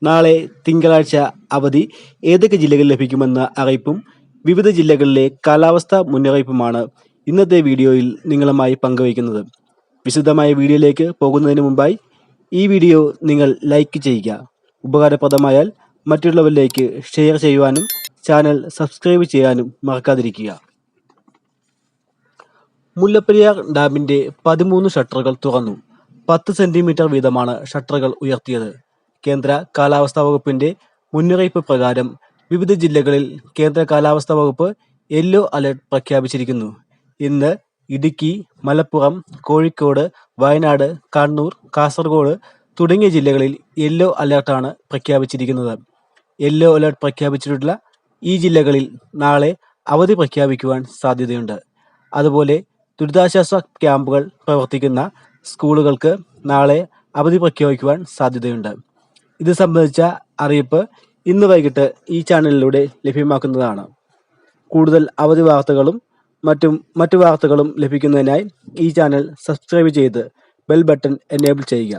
നാളെ തിങ്കളാഴ്ച അവധി ഏതൊക്കെ ജില്ലകളിൽ ലഭിക്കുമെന്ന അറിയിപ്പും വിവിധ ജില്ലകളിലെ കാലാവസ്ഥാ മുന്നറിയിപ്പുമാണ് ഇന്നത്തെ വീഡിയോയിൽ നിങ്ങളുമായി പങ്കുവയ്ക്കുന്നത്. വിശദമായ വീഡിയോയിലേക്ക് പോകുന്നതിന് മുമ്പായി ഈ വീഡിയോ നിങ്ങൾ ലൈക്ക് ചെയ്യുക. ഉപകാരപ്രദമായാൽ മറ്റുള്ളവരിലേക്ക് ഷെയർ ചെയ്യുവാനും ചാനൽ സബ്സ്ക്രൈബ് ചെയ്യാനും മറക്കാതിരിക്കുക. മുല്ലപ്പെരിയാർ ഡാമിന്റെ 13 ഷട്ടറുകൾ തുറന്നു. 10 സെന്റിമീറ്റർ വീതമാണ് ഷട്ടറുകൾ ഉയർത്തിയത്. കേന്ദ്ര കാലാവസ്ഥാ വകുപ്പിന്റെ മുന്നറിയിപ്പ് പ്രകാരം വിവിധ ജില്ലകളിൽ കേന്ദ്ര കാലാവസ്ഥാ വകുപ്പ് യെല്ലോ അലർട്ട് പ്രഖ്യാപിച്ചിരിക്കുന്നു. ഇന്ന് ഇടുക്കി, മലപ്പുറം, കോഴിക്കോട്, വയനാട്, കണ്ണൂർ, കാസർഗോഡ് തുടങ്ങിയ ജില്ലകളിൽ യെല്ലോ അലർട്ടാണ് പ്രഖ്യാപിച്ചിരിക്കുന്നത്. യെല്ലോ അലർട്ട് പ്രഖ്യാപിച്ചിട്ടുള്ള ഈ ജില്ലകളിൽ നാളെ അവധി പ്രഖ്യാപിക്കുവാൻ സാധ്യതയുണ്ട്. അതുപോലെ ദുരിതാശ്വാസ ക്യാമ്പുകൾ പ്രവർത്തിക്കുന്ന സ്കൂളുകൾക്ക് നാളെ അവധി പ്രഖ്യാപിക്കുവാൻ സാധ്യതയുണ്ട്. ഇത് സംബന്ധിച്ച അറിയിപ്പ് ഇന്ന് വൈകിട്ട് ഈ ചാനലിലൂടെ ലഭ്യമാക്കുന്നതാണ്. കൂടുതൽ അവധി വാർത്തകളും മറ്റു വാർത്തകളും ലഭിക്കുന്നതിനായി ഈ ചാനൽ സബ്സ്ക്രൈബ് ചെയ്ത് ബെൽ ബട്ടൺ എനേബിൾ ചെയ്യുക.